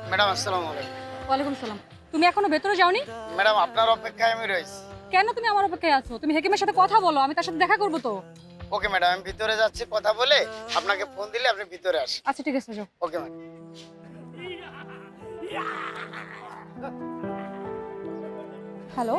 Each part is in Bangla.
ম্যাডাম আসসালামু আলাইকুম। ওয়ালাইকুম সালাম। তুমি এখনো ভেতরে যাওনি? ম্যাডাম আপনার অপেক্ষায় আমি রয়েছি। কেন তুমি আমার অপেক্ষায় আছো? তুমি হেকিমের সাথে কথা বলো, আমি তার সাথে দেখা করবো তো। ওকে ম্যাডাম, আমি ভিতরে যাচ্ছি, কথা বলে আপনাকে ফোন দিলে আপনি ভিতরে আসেন। আচ্ছা ঠিক আছে, যাও। Okay madam. হ্যালো,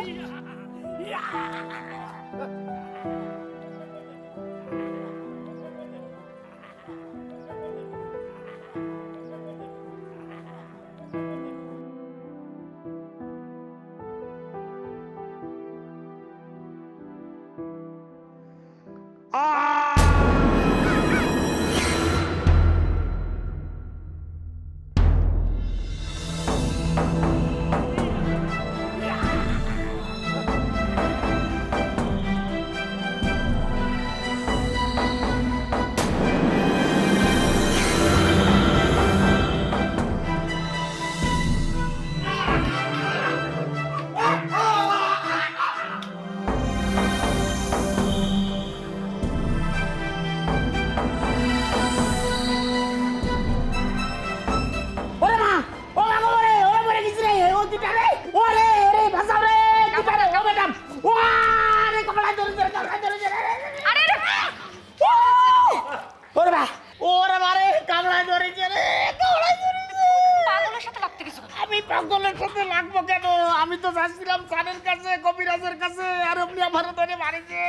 আমি তো যাচ্ছিলাম স্যারের কাছে, কবিরাজের কাছে, আর আপনি আমার ধরে মারিছে।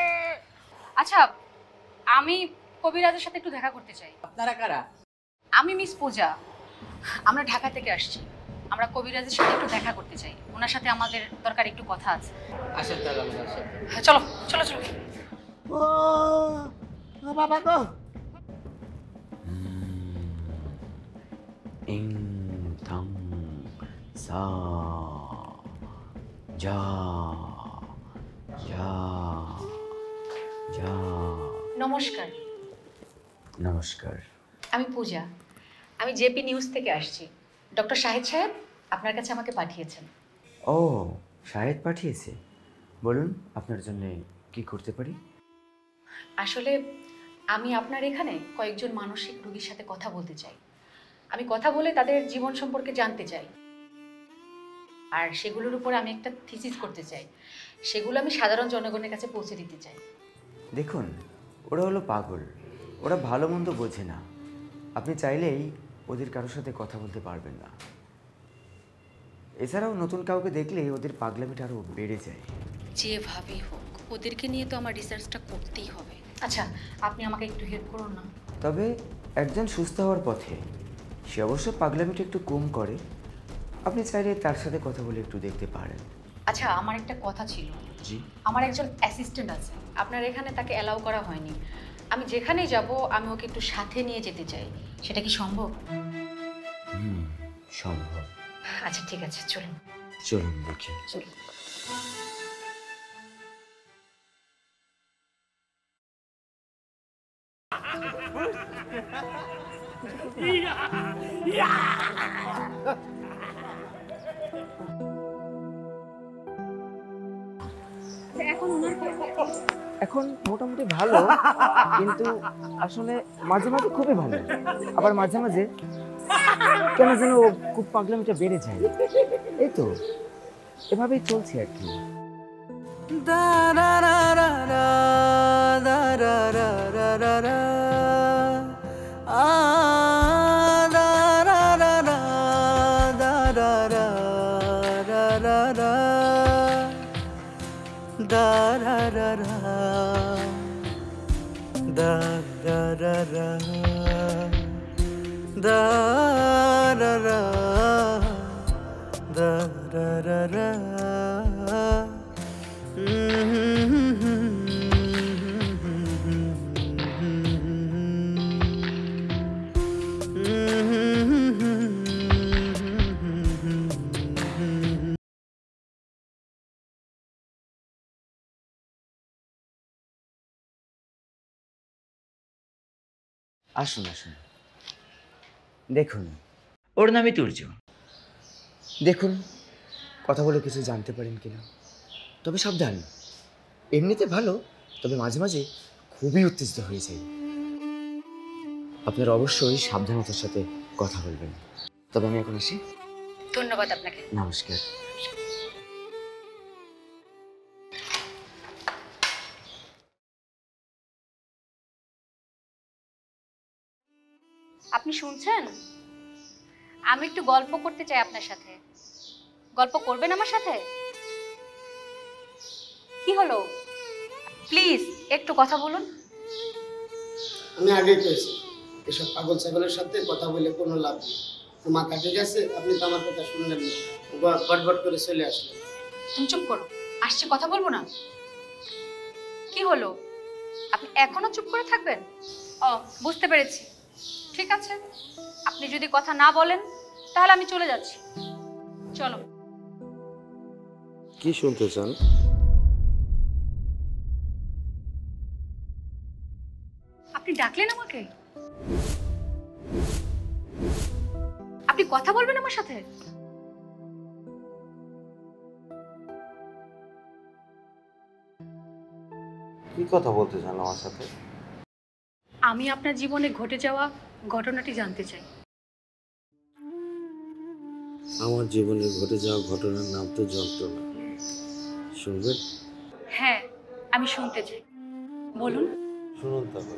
আচ্ছা আমি কবিরাজের সাথে একটু দেখা করতে চাই। আপনারা কারা? আমি মিস পূজা, আমরা ঢাকা থেকে আসছি। আমরা কবিরাজের সাথে একটু দেখা করতে চাই, ওনার সাথে আমাদের দরকার একটু কথা আছে। আসেন তাহলে আমাদের সাথে। হ্যাঁ, চলো চলো চলো। ও বাবা গো। ইং থাং সা যা যা যা। নমস্কার। নমস্কার। আমি পূজা, আমি জেপি নিউজ থেকে আসছি। ডক্টর শাহিদ সাহেব আপনার কাছে আমাকে পাঠিয়েছেন। ও, শাহেদ পাঠিয়েছে। বলুন আপনার জন্য কি করতে পারি? আসলে আমি আপনার এখানে কয়েকজন মানসিক রোগীর সাথে কথা বলতে চাই। আমি কথা বলে তাদের জীবন সম্পর্কে জানতে চাই, আর সেগুলোর উপর আমি একটা থিসিস করতে চাই। সেগুলো আমি সাধারণ জনগণের কাছে পৌঁছে দিতে চাই। দেখুন, ওরা হলো পাগল, ওরা ভালো মন্দ বোঝে না। আপনি চাইলেই ওদের কারোর সাথে কথা বলতে পারবেন না। এছাড়াও নতুন কাউকে দেখলেই ওদের পাগলামিটা আরও বেড়ে যায়। যেভাবেই হোক ওদেরকে নিয়ে তো আমার রিসার্চটা করতেই হবে। আচ্ছা আপনি আমাকে একটু হেল্প করুন না? তবে একজন সুস্থ হওয়ার পথে, সে অবশ্য পাগলামিটা একটু কম করে। আপনি চাইলে তার সাথে কথা বলে একটু দেখতে পারেন। আচ্ছা আমার একটা কথা ছিল। জি। আমার একজন অ্যাসিস্ট্যান্ট আছে, আপনার এখানে তাকে অ্যালাউ করা হয়নি। আমি যেখানেই যাব আমি ওকে একটু সাথে নিয়ে যেতে চাই, সেটা কি সম্ভব? সম্ভব। আচ্ছা ঠিক আছে, চলুন চলুন দেখি। চলুন। এখন মোটামুটি ভালো, কিন্তু আসলে মাঝে মাঝে খুবই ভালো, আবার মাঝে মাঝে কেন যেন খুব পাগলামিটা বেড়ে যায়। এই তো এভাবেই চলছে আর কি। আসুন আসুন, দেখুন ওর নামই তুর্য। দেখুন কথা বলে কিছু জানতে পারেন কিনা। তবে সাবধান, এমনিতে ভালো, তবে মাঝে মাঝে খুবই উত্তেজিত হয়ে যায়। আপনারা অবশ্যই সাবধানতার সাথে কথা বলবেন। তবে আমি এখন আসি। ধন্যবাদ আপনাকে। নমস্কার। আপনি শুনছেন? আমি একটু গল্প করতে চাই আপনার সাথে। গল্প করবেন আমার সাথে? কি হলো, প্লিজ একটু কথা বলুন। আমি আগেই কইছি এসব পাগল ছাগলের সাথে কথা বলে কোনো লাভ নেই। তো মাথা ঠিক আছে, আপনি তো আমার কথা শুনলেন না, গটগট করে চলে আসলেন। তুমি চুপ করো, আসছে কথা বলবো না। কি হলো, আপনি এখনো চুপ করে থাকবেন? ও, বুঝতে পেরেছি। ঠিক আছে, আপনি যদি কথা না বলেন তাহলে আমি চলে যাচ্ছি। চলো। কি শুনতে চান? আপনি ডাকলেন আমাকে? আপনি কথা বলবেন আমার সাথে? কি কথা বলতে চান আমার সাথে? আমি আপনার জীবনে ঘটে যাওয়া ঘটনাটি জানতে চাই। আমার জীবনে ঘটে যাওয়া ঘটনার নাম তো যন্ত্রণা। শুনবেন? হ্যাঁ, আমি শুনতে চাই, বলুন। শুনুন তাহলে।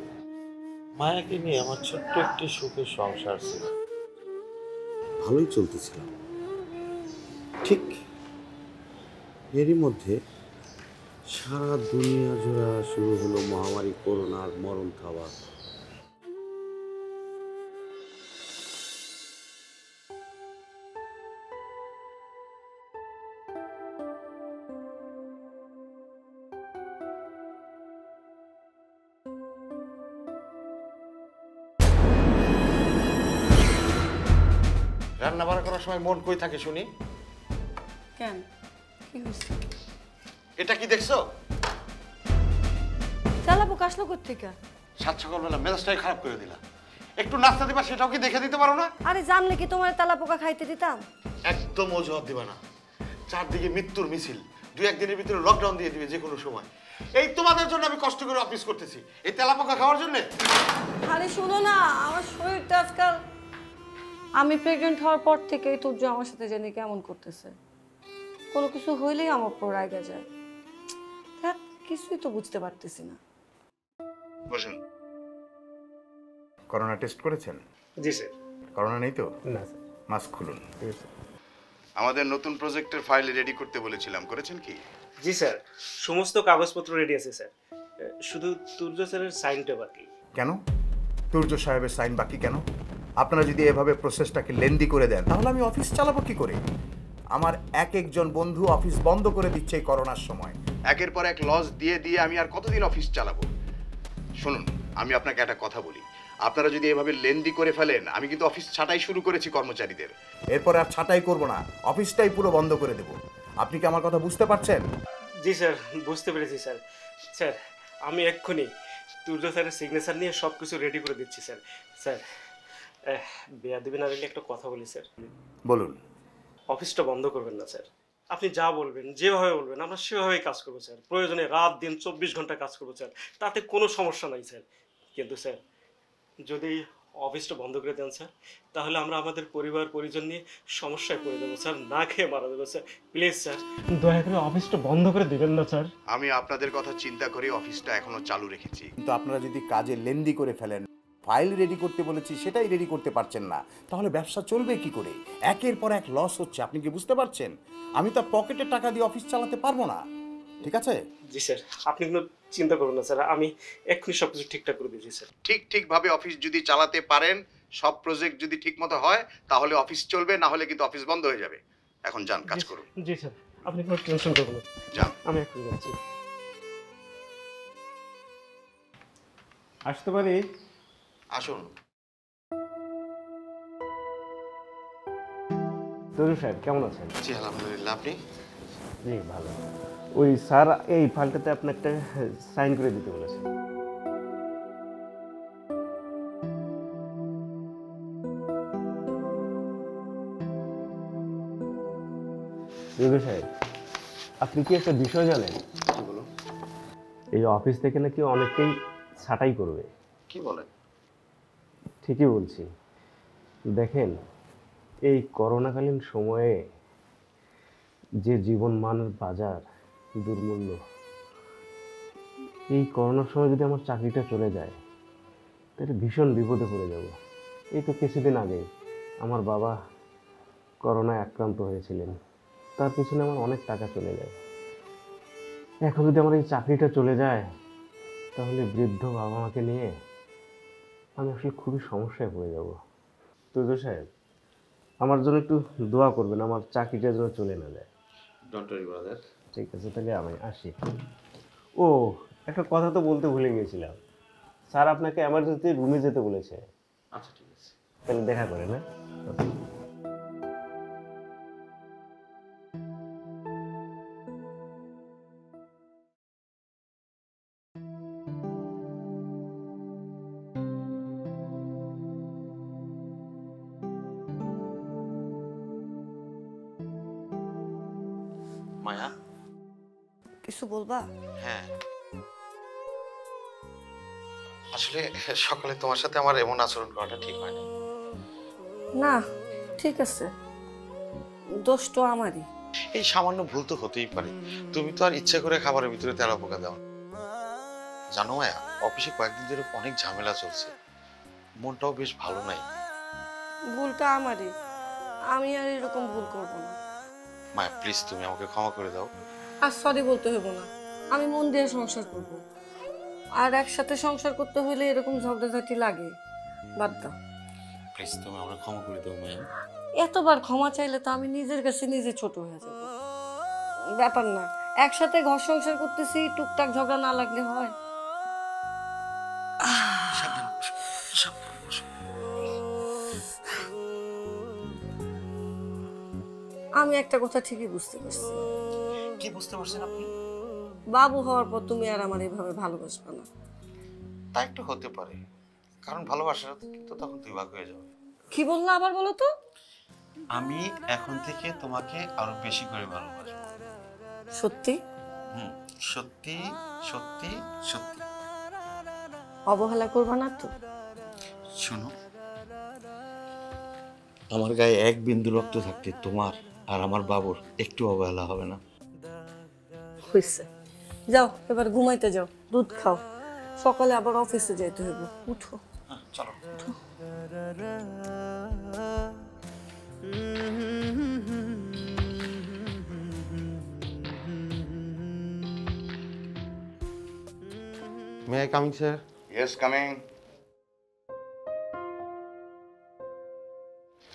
মায়াকে নিয়ে আমার ছোট্ট একটি সুখের সংসার ছিল, ভালোই চলতেছিল। ঠিক এরই মধ্যে সারা দুনিয়া জোড়া শুরু হলো মহামারী করোনার মরণ খাওয়া। রান্না বান্না করার সময় মন কই থাকে শুনি? কেন, কি হয়েছে? এটা কি দেখছো? তেলাপোকা আসলো কোত্থেকে? সাত সকালবেলা মেজাজটাই খারাপ করে দিলা। একটু নাস্তা দিবা, সেটাও কি দেখে দিতে পারো না? আরে জানলে কি তোমার তেলাপোকা খাইতে দিতাম? একদম অজুহাত দিবা না। চারদিকে মৃত্যুর মিছিল, দুই একদিনের ভিতরে লকডাউন দিয়ে দিবে যে কোনো সময়। এই তোমাদের জন্য আমি কষ্ট করে অফিস করতেছি, এই তেলাপোকা খাওয়ার জন্য? আরে শোনো না, আমার শরীরটা আজকাল, আমি প্রেগনেন্ট হওয়ার পর থেকেই তুর্য আমার সাথে জানি কেমন করতেছে। কোনো কিছু হইলেই আমার পর রাগা যায়। দেখ, কিছুই তো বুঝতে পারতেছি না। বসুন। করোনা টেস্ট করেছেন? জি স্যার। করোনা নেই তো? না স্যার। মাস্ক খুলুন। ঠিক আছে। আমাদের নতুন প্রজেক্টের ফাইল রেডি করতে বলেছিলাম, করেছেন কি? জি স্যার, সমস্ত কাগজপত্র রেডি আছে স্যার, শুধু তুর্য স্যারের সাইনটা বাকি। কেন তুর্য সাহেবের সাইন বাকি কেন? আপনারা যদি এভাবে প্রসেসটাকে লেন্দি করে দেন তাহলে আমি অফিস চালাবো কি করে? আমার একজন বন্ধু অফিস বন্ধ করে দিচ্ছে এই করোনার সময়। একের পর এক লস দিয়ে দিয়ে আমি আর কতদিন অফিস চালাবো? শুনুন, আমি আপনাকে একটা কথা বলি, আপনারা যদি এভাবে লেন্দি করে ফেলেন, আমি কিন্তু অফিস ছাঁটাই শুরু করেছি কর্মচারীদের। এরপর আর ছাঁটাই করব না, অফিসটাই পুরো বন্ধ করে দেব। আপনি কি আমার কথা বুঝতে পারছেন? জি স্যার, বুঝতে পেরেছি স্যার। স্যার, আমি এক্ষুনি তুর্য স্যারের সিগনেচার নিয়ে সব কিছু রেডি করে দিচ্ছি স্যার। স্যার, বেয়াদবি না দিলে একটা কথা বলি স্যার। বলুন। অফিসটা বন্ধ করবেন না স্যার। আপনি যা বলবেন, যেভাবে বলবেন, আমরা সেভাবেই কাজ করবো স্যার। প্রয়োজনে রাত দিন 24 ঘন্টা কাজ করবো স্যার, তাতে কোনো সমস্যা নাই স্যার। কিন্তু স্যার, যদি অফিসটা বন্ধ করে দেন স্যার, তাহলে আমরা আমাদের পরিবার পরিজন নিয়ে সমস্যায় পড়ে দেবো স্যার, না খেয়ে মারা দেবো স্যার। প্লিজ স্যার, দয়া করে অফিসটা বন্ধ করে দেবেন না স্যার। আমি আপনাদের কথা চিন্তা করে অফিসটা এখনো চালু রেখেছি, কিন্তু আপনারা যদি কাজে লেন্দি করে ফেলেন, ফাইল রেডি করতে বলেছি সেটাই রেডি করতে পারছেন না, তাহলে ব্যবসা চলবে কি করে? একের পর এক লস হচ্ছে, আপনি কি বুঝতে পারছেন? আমি তো পকেটে টাকা দিয়ে অফিস চালাতে পারবো না। ঠিক আছে? জি স্যার, আপনি কোনো চিন্তা করবেন না স্যার, আমি এক্ষুনি সব কিছু ঠিকঠাক করে দিচ্ছি স্যার। ঠিকভাবে অফিস যদি চালাতে পারেন, সব প্রজেক্ট যদি ঠিক মতো হয়, তাহলে অফিস চলবে, না হলে কিন্তু অফিস বন্ধ হয়ে যাবে। এখন যান, কাজ করুন। জি স্যার, আপনি কোনো টেনশন করবেন না, যান। আমি এক্ষুনি যাচ্ছি। আসতে পারি? আসুন। তরু সাহেব, কেমন আছেন? জি আলহামদুলিল্লাহ, আপনি? জি ভালো। ওই স্যার এই ফাইলটাতে আপনি একটা সাইন করে দিতে বলেছেন। তুর্য সাহেব, আপনি কি একটা বিষয় জানেন? এই অফিস থেকে নাকি অনেকেই ছাঁটাই করবে। কি বলেন? ঠিকই বলছি। দেখেন, এই করোনাকালীন সময়ে যে জীবনমানের বাজার দুর্মূল্য, এই করোনার সময় যদি আমার চাকরিটা চলে যায় তাহলে ভীষণ বিপদে পড়ে যাব। এই তো কিছুদিন আগে আমার বাবা করোনায় আক্রান্ত হয়েছিলেন, তার পিছনে আমার অনেক টাকা চলে যায়। এখন যদি আমার এই চাকরিটা চলে যায় তাহলে বৃদ্ধ বাবা মাকে নিয়ে আমি আসলে খুবই সমস্যায় পড়ে যাব। তুর্য সাহেব, আমার জন্য একটু দোয়া করবেন, আমার চাকরিটা যেন চলে না যায়। Don't worry brother. ঠিক আছে, তাহলে আমি আসি। ও, একটা কথা তো বলতে ভুলে গিয়েছিলাম, স্যার আপনাকে এমার্জেন্সি রুমে যেতে বলেছে। আচ্ছা ঠিক আছে। তাহলে দেখা করে না? মায়া। কিছু বলবা? হ্যাঁ, আসলে সকালে তোমার সাথে আমার এমন আচরণ করাটা ঠিক হয়নি। না, ঠিক আছে, দোষ তো আমারই। এই সামান্য ভুল তো হতেই পারে। তুমি তো আর ইচ্ছা করে খাবারের ভিতরে তেলা পোকা দাও। জানো মায়া, অফিসে কয়েকদিন ধরে অনেক ঝামেলা চলছে, মনটাও বেশ ভালো নাই। ভুলটা আমারই, আমি আর এরকম ভুল করব না। মায়া প্লিজ, তুমি আমাকে ক্ষমা করে দাও। আর সরি বলতে হইব না, আমি মন দিয়ে সংসার করব। আর একসাথে সংসার করতে হইলে এরকম ঝগড়াঝাটি লাগে, বাদ দাও। প্লিজ তুমি আমাকে ক্ষমা করে দাও মায়া। এতবার ক্ষমা চাইলে তো আমি নিজের কাছে নিজে ছোট হয়ে যাব। ব্যাপার না, একসাথে ঘর সংসার করতেছি, টুকটাক ঝগড়া না লাগলে হয়? সাবধানে বসো, সাবধানে বসো। আমি একটা কথা ঠিকই বুঝতে পারছি। কি বুঝতে পারছেন আপনি? বাবু হওয়ার পর তুমি আর আমার এভাবে ভালোবাসবে না। তা একটু হতে পারে, কারণ ভালোবাসাটা কিন্তু তখন দুই ভাগ হয়ে যাবে। কি বললা, আবার বলো তো? আমি এখন থেকে তোমাকে আরো বেশি করে ভালোবাসবো। সত্যি? সত্যি সত্যি সত্যি। অবহেলা করবা না তো? শোনো, আমার গায়ে এক বিন্দু রক্ত থাকতে তোমার আর আমার বাবুর একটু অবহেলা হবে না। হইছে, যাও এবার ঘুমাইতে যাও, দুধ খাও, সকালে আবার অফিসে যাইতে হইব। উঠো। চলো। May I come in, sir? Yes, coming.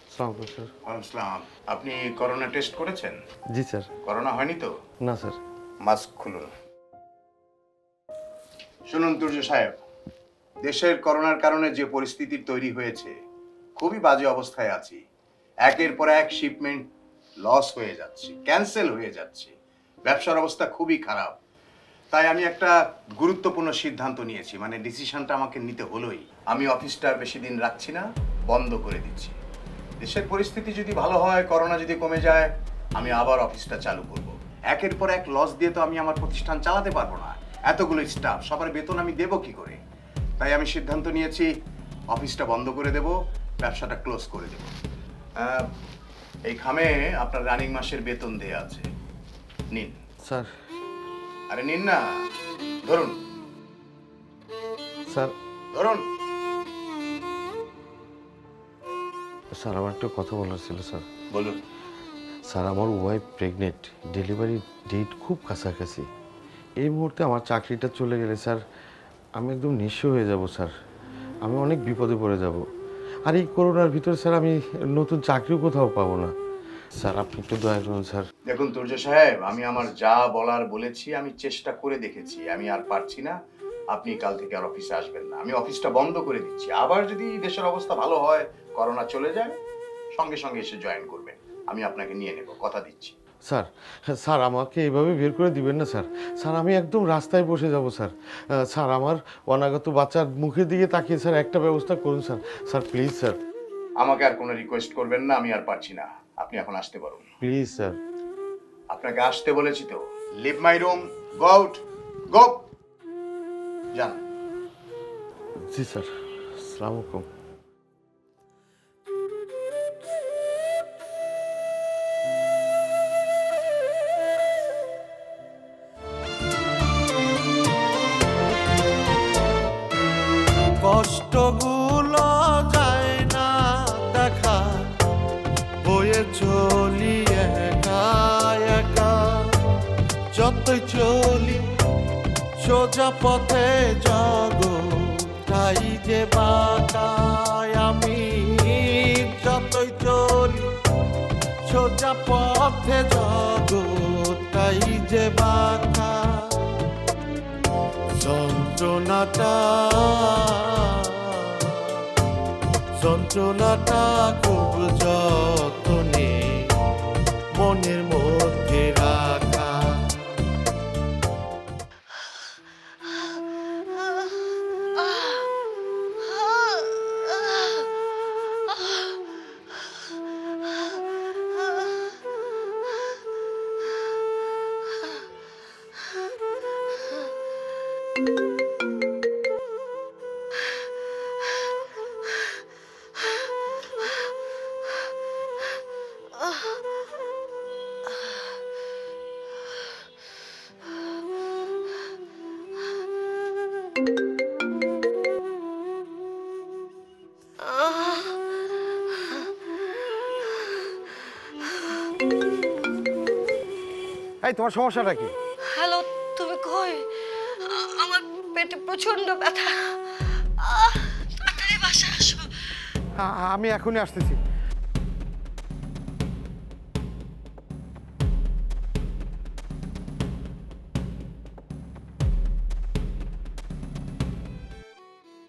Assalamualaikum, sir. আসসালাম। আপনি করোনা টেস্ট করেছেন? জি স্যার। করোনা হয়নি তো? না স্যার। মাস্ক খুলুন। শুনুন তুর্য সাহেব, দেশের করোনার কারণে যে পরিস্থিতি তৈরি হয়েছে, খুবই বাজে অবস্থায় আছি। একের পর এক শিপমেন্ট লস হয়ে যাচ্ছে, ক্যান্সেল হয়ে যাচ্ছে, ব্যবসার অবস্থা খুবই খারাপ। তাই আমি একটা গুরুত্বপূর্ণ সিদ্ধান্ত নিয়েছি, মানে ডিসিশনটা আমাকে নিতে হলোই। আমি অফিসটা বেশি দিন রাখছি না, বন্ধ করে দিচ্ছি। দেশের পরিস্থিতি যদি ভালো হয়, করোনা যদি কমে যায়, আমি আবার অফিসটা চালু করব। একের পর এক লস দিয়ে তো আমি আমার প্রতিষ্ঠান চালাতে পারবো না। এতগুলো স্টাফ, সবার বেতন আমি দেবো কি করে? তাই আমি সিদ্ধান্ত নিয়েছি অফিসটা বন্ধ করে দেব, ব্যবসাটা ক্লোজ করে দেব। এই খামে আপনার রানিং মাসের বেতন দেয়া আছে, নিন। স্যার। আরে নিন না, ধরুন। স্যার। ধরুন। স্যার, আমার একটা কথা বলার ছিল স্যার। বলুন। স্যার, আমার ওয়াইফ প্রেগনেন্ট, ডেলিভারি ডেট খুব কাছাকাছি। এই মুহূর্তে আমার চাকরিটা চলে গেলে স্যার আমি একদম নিঃস্ব হয়ে যাব স্যার। আমি অনেক বিপদে পড়ে যাব। আর এই করোনার ভিতরে স্যার আমি নতুন চাকরিও কোথাও পাবো না। স্যার আপনি একটু দয়া করুন স্যার। দেখুন তুর্য সাহেব, আমি আমার যা বলার বলেছি, আমি চেষ্টা করে দেখেছি, আমি আর পারছি না। আপনি কাল থেকে আর অফিসে আসবেন না, আমি অফিসটা বন্ধ করে দিচ্ছি। আবার যদি দেশের অবস্থা ভালো হয়, করোনা চলে যায়, সঙ্গে সঙ্গে এসে জয়েন করবেন, আমি আপনাকে নিয়ে নেব, কথা দিচ্ছি। স্যার, স্যার আমাকে এইভাবে বের করে দিবেন না স্যার। স্যার আমি একদম রাস্তায় বসে যাব স্যার। স্যার আমার অনাগত বাচ্চার মুখের দিকে তাকিয়ে স্যার একটা ব্যবস্থা করুন স্যার। Sir please sir. আমাকে আর কোনো রিকোয়েস্ট করবেন না, আমি আর পারছি না, আপনি এখন আসতে পারুন। Please sir. আপনাকে আসতে বলেছি তো। Leave my room, go out, go. যান। জি স্যার, আসসালামু আলাইকুম। কষ্টগুলো যায় না দেখা, বয়ে চলি একা একা। যতই চলি সোজা পথে জগৎটাই যে বাঁকায়। আমি যতই চলি সোজা পথে জগৎটাই যে বাঁকা। যন্ত্রণাটা খুব যতনে মনের মধ্যে রাখা। এই তোমার সমস্যাটা কি? হ্যালো, তুমি কই? আমার পেটে প্রচন্ড ব্যথা। তাড়াতাড়ি বাসায় আসো। আমি এখনই আসতেছি।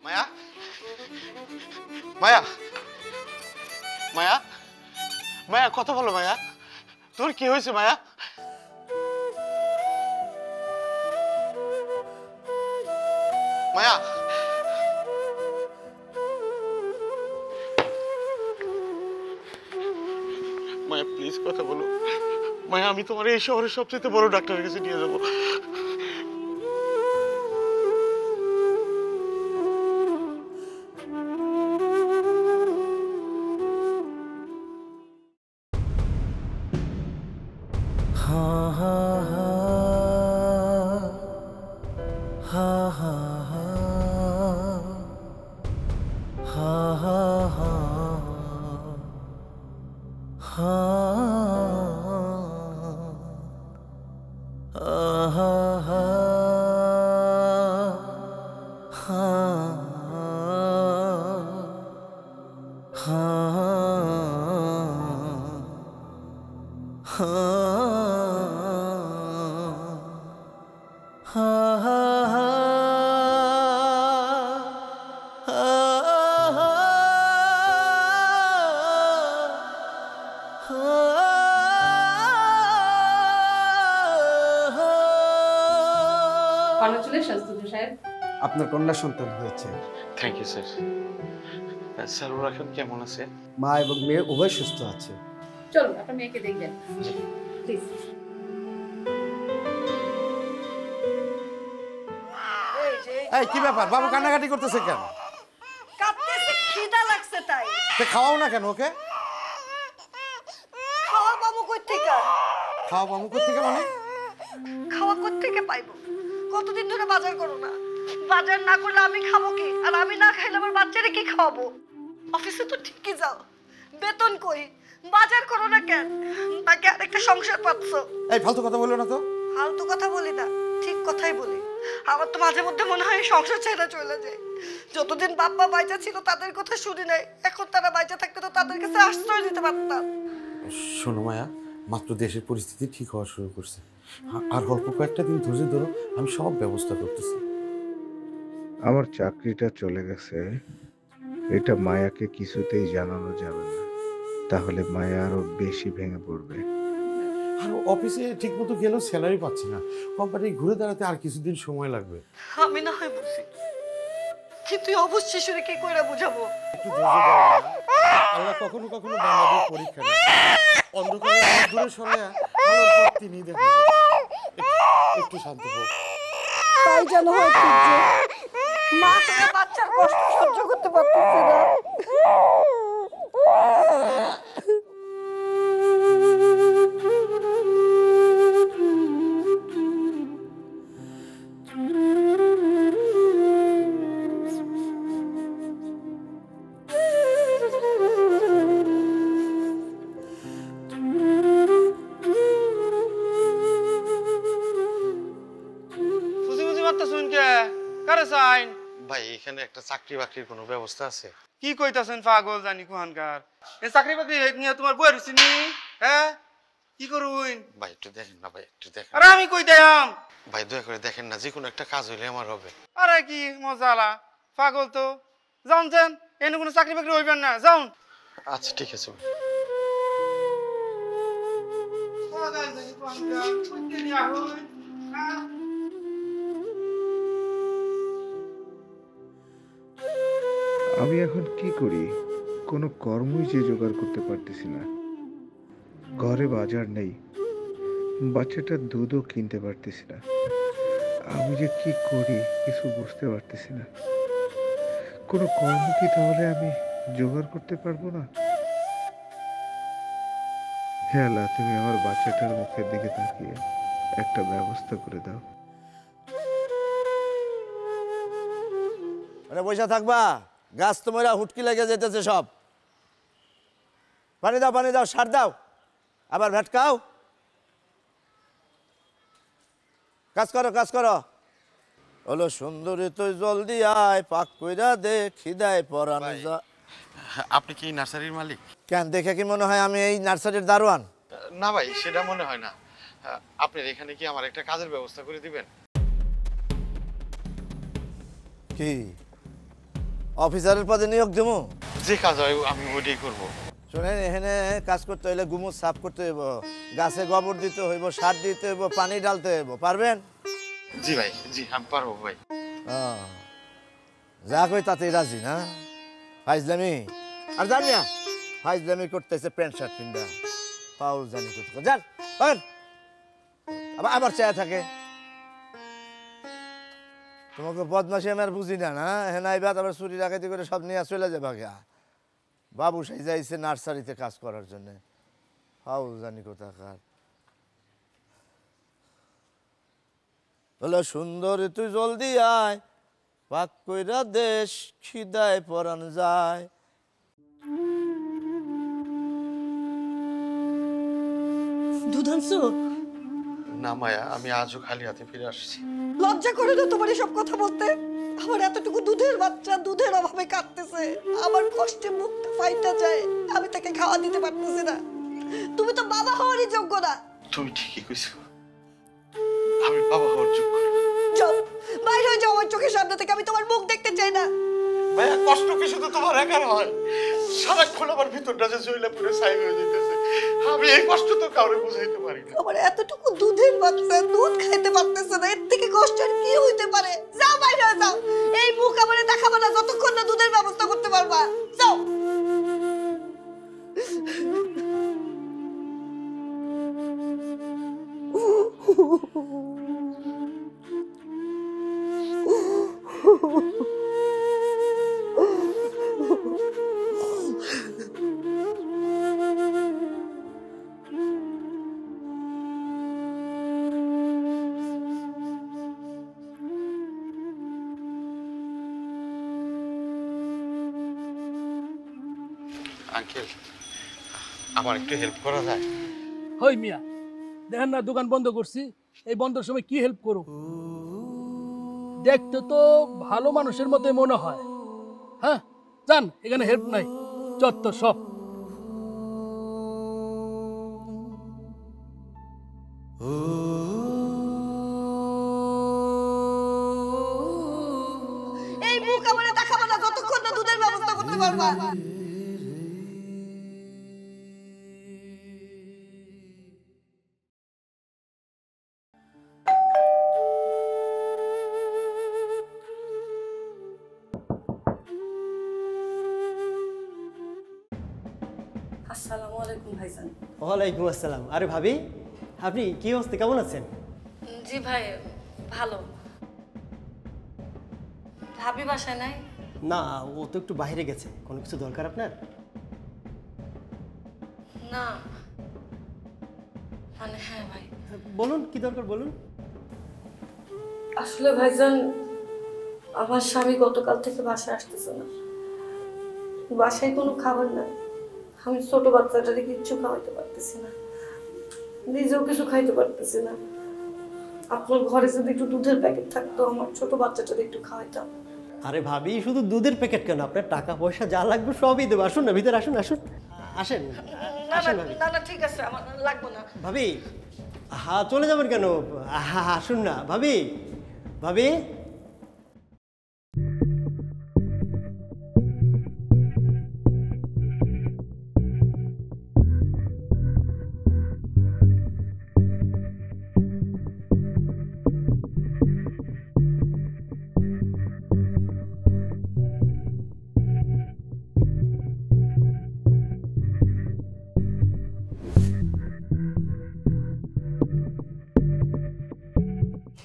মায়া, মায়া, মায়া, মায়া, কথা বলো মায়া। তোর কি হয়েছে মায়া? মায়া, মায়া প্লিজ কথা বলো। মায়া, আমি তোমার এই শহরের সবচেয়ে বড় ডাক্তারের কাছে নিয়ে যাবো। কংগ্রাচুলেশনস দুদু সাহেব। আপনার কন্যা সন্তান হয়েছে। Thank you sir. স্যার ওরা এখন কেমন আছে? মা এবং মেয়ে উভয় সুস্থ আছে। চলুন আপনার মেয়েকে দেখবেন প্লিজ। এই কি ব্যাপার, বাবু কান্নাকাটি করতেছে কেন? কাঁদতেছে, খিদা লাগছে তাই। খাওয়াও না কেন ওকে? খাওয়া পাবো কই থেকে? খাওয়া বাবু কোথেকে মানে? খাওয়া কোথা থেকে পাইবো? কতদিন ধরে বাজার করো না? বাজার না করলে আমি খাবো কি? আর আমি না খাইলে আমার বাচ্চারে কি খাওয়াবো? অফিসে তো ঠিকই যাও, বেতন কই? বাজার করো না কেন? নাকি আরেকটা সংসার পাচ্ছ? এই ফালতু কথা বলো না তো। ফালতু কথা বলি না, ঠিক কথাই বলি। আমার তো মাঝে মধ্যে মনে হয় সংসার ছেড়ে চলে যায়। যতদিন বাপ্পা বাইচা ছিল তাদের কথা শুনি নাই, এখন তারা বাইচা থাকতে তো তাদের কাছে আশ্রয় দিতে পারতাম। শোনো মায়া, মাত্র দেশের পরিস্থিতি ঠিক হওয়া শুরু করছে। আর অল্প কয়েকটা দিন ধৈর্য ধরো, আমি সব ব্যবস্থা করতেছি। আমার চাকরিটা চলে গেছে, এটা মায়াকে কিছুতেই জানানো যাবে না, তাহলে মায়া আরো বেশি ভেঙে পড়বে। আর অফিসে ঠিক মতো গেলেও স্যালারি পাচ্ছি না। কোম্পানি ঘুরে দাঁড়াতে আর কিছুদিন সময় লাগবে। আমি না হয় বুঝি, কিন্তু এই অবুঝ শিশুরে কি করে বুঝাবো? একটু ধৈর্য ধরো মা। আল্লাহ কখনো কখনো বান্দাদের পরীক্ষা নেয়। অন্ধকারে হাত ধরে সরাইয়া আলোর পথ তিনি দেখাবেন। একটু শান্ত হোক। তাই যেন হয় সূর্য। মা হয়ে বাচ্চার কষ্ট সহ্য করতে পারতেছে না। ভাই এখানে একটা চাকরি বাকরির কোনো ব্যবস্থা আছে? কি কইতাছেন পাগল জানি কোহানকার? এই চাকরি বাকরি নিয়ে তোমার বইয়ের চিনি, হ্যাঁ? কি করুন? ভাই একটু দেখেন না, ভাই একটু দেখেন। আরে আমি কই দেয়াম? ভাই দয়া করে দেখেন না, যে কোনো একটা কাজ হইলে আমার হবে। আরে কি মজালা পাগল তো। যান যান, এনে কোনো চাকরি বাকরি হইবেন না, যান। আচ্ছা ঠিক আছে ভাই। পাগল জানি কোহানকার, কইতে নিয়া হই, হ্যাঁ? আমি এখন কি করি? কোনো কর্মই যে জোগাড় করতে পারতেছি না। ঘরে বাজার নেই, বাচ্চাটার দুধও কিনতে পারতেছি না। আমি যে কি করি কিছু বুঝতে পারতেছি না। কোনো কর্ম কি তাহলে আমি জোগাড় করতে পারবো না? হে আল্লাহ, তুমি আমার বাচ্চাটার মুখের দিকে তাকিয়ে একটা ব্যবস্থা করে দাও। আরে বসে থাকবা, গাছ তোমরা হুটকি লেগে যেতেছে সব। পানি দাও, সার দাও, আবার ভেটকাও। কাজ করো। হলো সুন্দরী তুই জলদি আয়, পাক কইরা দে, খিদায় পরান যা। আপনি কি নার্সারির মালিক? কেন, দেখে কি মনে হয় আমি এই নার্সারির দারোয়ান? না ভাই, সেটা মনে হয় না। আপনার এখানে কি আমার একটা কাজের ব্যবস্থা করে দিবেন? কি অফিসারের পদে নিয়োগ দেবো? যে কাজ হয় আমি ওইটাই করবো। শোনেন, এখানে কাজ করতে হইলে গুমুর সাফ করতে হইব, গাছে গোবর দিতে হইব, সার দিতে হইব, পানি ঢালতে হইব। পারবেন? জি ভাই, জি আমি পারবো ভাই। যা কই তাতেই রাজি না? ফাইজলামি আর জানি না, ফাইজলামি করতেছে প্যান্ট শার্ট পিন্দা, পাউল জানি করতে যান আবার চায় থাকে। তোমাকে বদমাসি আমি আর বুঝি না। না হ্যাঁ, আইবা তারপর চুরি ডাকাতি করে সব নিয়ে চলে যাবা গা। বাবু সেই যাইছে নার্সারিতে কাজ করার জন্য, পাউল জানি কোথাকার। বলে সুন্দরী তুই জলদি আয়, পাক কইরা দেশ, খিদায় পরান যায়। দুধ আনছো? না মায়া, আমি আজও খালি হাতে ফিরে আসছি। লজ্জা করে না তোমার এসব কথা বলতে? আমার এতটুকু দুধের বাচ্চা দুধের অভাবে কাঁদতেছে, আমার কষ্টে মুখটা ফাইটা যায়, আমি তাকে খাওয়া দিতে পারতেছি না। তুমি তো বাবা হওয়ারই যোগ্য না। তুমি ঠিকই কইছো, আমি বাবা হওয়ার যোগ্য। যাও, বাইরে হয়ে যাও আমার চোখের সামনে থেকে, আমি তোমার মুখ দেখতে চাই না। ভাইয়া, কষ্ট কি শুধু তোমার একার হয়? সারাক্ষণ আমার ভিতরটা যে জইলা পুরো ছাই হয়ে যেতেছে। আমি এই কষ্ট তো কাউরে বুঝাইতে পারি না। আমার এতটুকু দুধের বাচ্চা দুধ খাইতে পারতেছে না, এর থেকে কষ্ট আর কি হইতে পারে? যাও বাইরে হয়ে যাও, এই মুখ আমারে দেখাবো না যতক্ষণ না দুধের ব্যবস্থা করতে পারবা। যাও। আঙ্কেল, আমার একটু হেল্প করা যায়? হই মিয়া, দেখেন না দোকান বন্ধ করছি, এই বন্ধের সময় কি হেল্প করো? দেখতে তো ভালো মানুষের মতোই মনে হয়। হ্যাঁ জান, এখানে হেল্প নাই, চত্বর সব। এই মুখ আমারে দেখাবো না যতক্ষণ না দুধের ব্যবস্থা করতে পারবা। আসসালামু আলাইকুম ভাইজান। ওয়ালাইকুম আসসালাম। আরে ভাবি, আপনি কি অবস্থা, কেমন আছেন? জি ভাই, ভালো। ভাবি বাসায় নাই? না, ও তো একটু বাইরে গেছে। কোনো কিছু দরকার আপনার? না, মানে হ্যাঁ ভাই। বলুন, কি দরকার বলুন। আসলে ভাইজান, আমার স্বামী গতকাল থেকে বাসায় আসতেছে না। বাসায় কোনো খাবার নাই। আমি ছোট বাচ্চাটাকে কিচ্ছু খাওয়াইতে পারতেছি না, নিজেও কিছু খাইতে পারতেছি না। আপনার ঘরে যদি একটু দুধের প্যাকেট থাকতো, আমার ছোট বাচ্চাটাকে একটু খাওয়াইতাম। আরে ভাবি, শুধু দুধের প্যাকেট কেন, আপনার টাকা পয়সা যা লাগবে সবই দেবো। আসুন না, ভিতরে আসুন। আসুন আসেন। না না না না, ঠিক আছে, আমার লাগবে না। ভাবি, হ্যাঁ চলে যাবেন কেন? আসুন না ভাবি। ভাবি,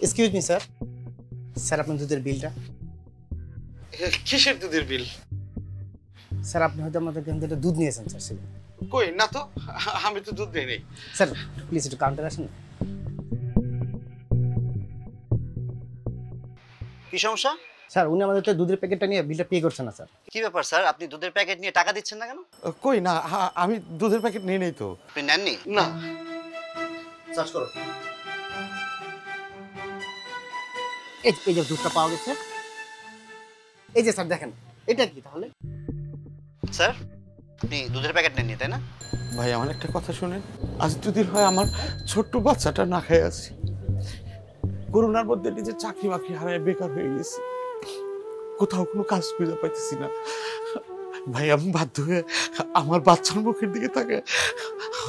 এক্সকিউজ মি স্যার। স্যার আপনার দুধের বিলটা। কিসের দুধের বিল? স্যার আপনি হয়তো আমাদের এখান থেকে দুধ নিয়েছেন স্যার সেদিন। কই না তো, আমি তো দুধ নেই নাই। স্যার প্লিজ একটু কাউন্টারে আসেন। কি সমস্যা? স্যার উনি আমাদের তো দুধের প্যাকেটটা নিয়ে বিলটা পে করছেন না স্যার। কি ব্যাপার স্যার, আপনি দুধের প্যাকেট নিয়ে টাকা দিচ্ছেন না কেন? কই না, আমি দুধের প্যাকেট নিয়ে নেই তো। আপনি নেননি? না। সার্চ করো। এই যে দুধটা পাওয়া গেছে, এই যে স্যার দেখেন, এটা কি তাহলে? স্যার আপনি দুধের প্যাকেট নেননি তাই না? ভাই আমার একটা কথা শুনেন, আজ দুদিন হয় আমার ছোট্ট বাচ্চাটা না খেয়ে আছি। করোনার মধ্যে নিজের চাকরি বাকরি হারায় বেকার হয়ে গেছি, কোথাও কোনো কাজ খুঁজে পাইতেছি না। ভাই আমি বাধ্য হয়ে আমার বাচ্চার মুখের দিকে তাকে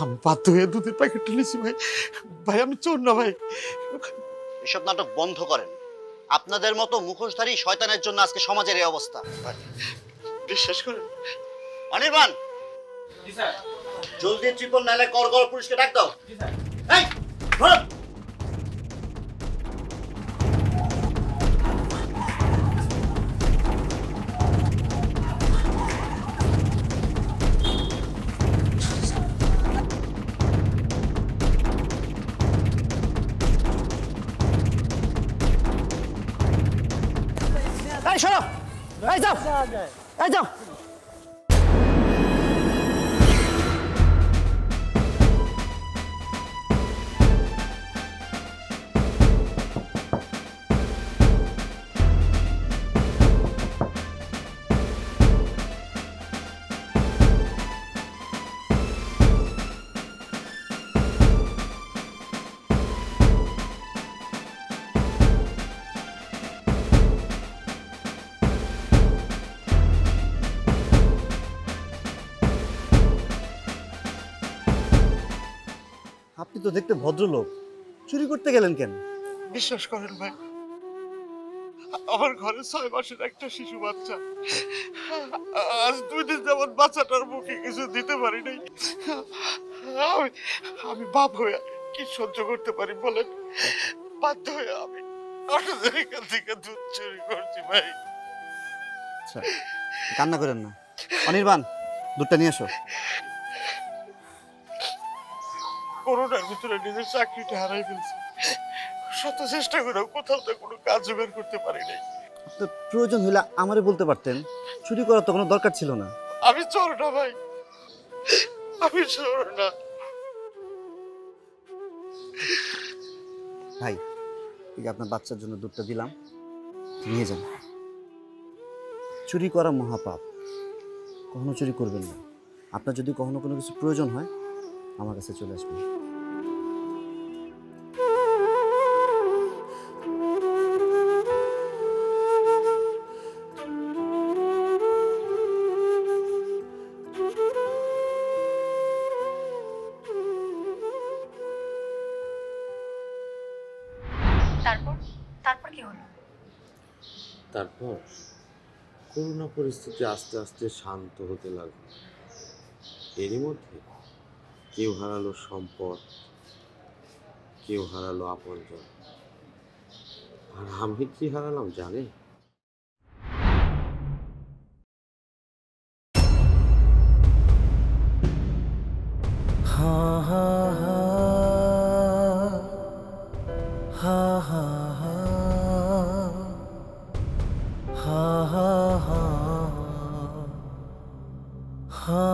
আমি বাধ্য হয়ে দুধের প্যাকেটটা নিয়েছি। ভাই ভাই আমি চোর না ভাই। এসব নাটক বন্ধ করেন। আপনাদের মতো মুখোশধারী শয়তানের জন্য আজকে সমাজের এই অবস্থা। বিশ্বাস করেন। অনির্বাণ, জলদি ট্রিপল নাইলে করগর পুলিশকে ডাক দাও। এই ধরো। এই শোনো, এই যাও, এই যাও। আপনি তো দেখতে ভদ্রলোক, চুরি করতে গেলেন কেন? বিশ্বাস করেন ভাই, আমার ঘরে 6 মাসের একটা শিশু বাচ্চা, আজ 2 দিন যাবত বাচ্চাটার মুখে কিছু দিতে পারি নাই। আমি বাপ হয়ে কি সহ্য করতে পারি বলেন? বাধ্য হয়ে আমি আপনাদের এখান থেকে দুধ চুরি করছি ভাই। আচ্ছা কান্না করেন না। অনির্বাণ, দুধটা নিয়ে এসো। করোনার ভিতরে নিজের চাকরিটা হারাই ফেলছি, শত চেষ্টা করেও কোথাও তো কোনো কাজ জোগাড় করতে পারি নাই। আপনার প্রয়োজন হলে আমারে বলতে পারতেন, চুরি করার তো কোনো দরকার ছিল না। আমি চোর না ভাই, আমি চোর না। ভাই এই যে আপনার বাচ্চার জন্য দুধটা দিলাম, নিয়ে যান। চুরি করা মহাপাপ, কখনো চুরি করবেন না। আপনার যদি কখনো কোনো কিছু প্রয়োজন হয় আমার কাছে চলে আসবেন। তারপর কি হলো? তারপর করোনা পরিস্থিতি আস্তে আস্তে শান্ত হতে লাগলো। এরই মধ্যে কেউ হারালো সম্পদ, কেউ হারালো আপনজন, আর আমি কি হারালাম জানেন? হা হা হা হা হা হা হা হা হা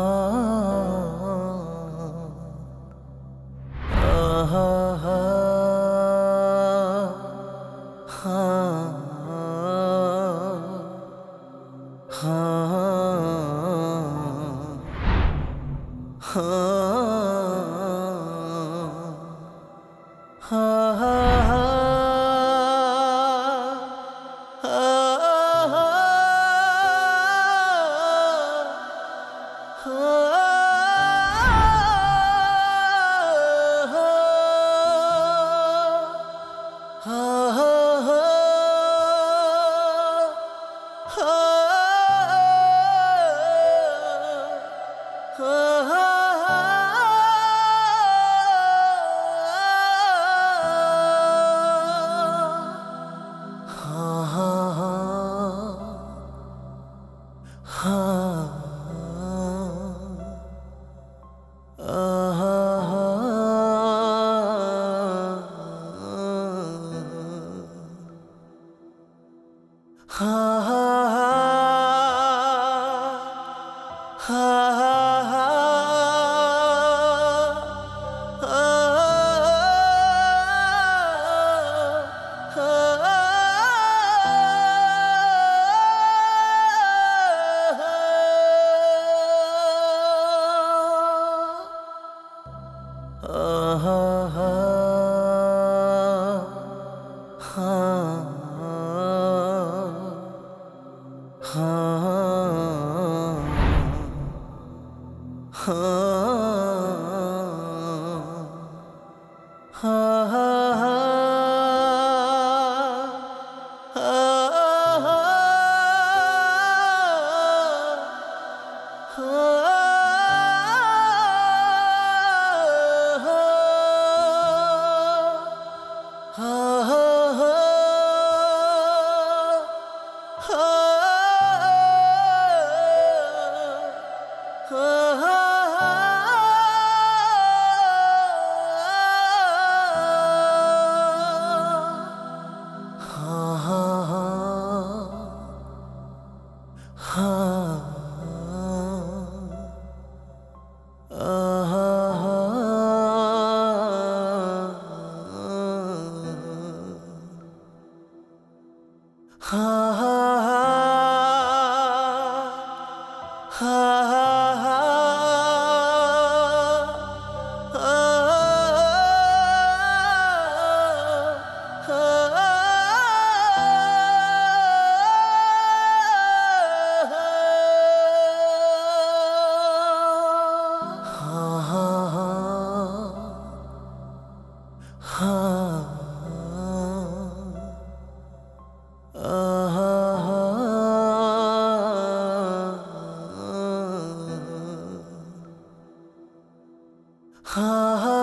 ha ha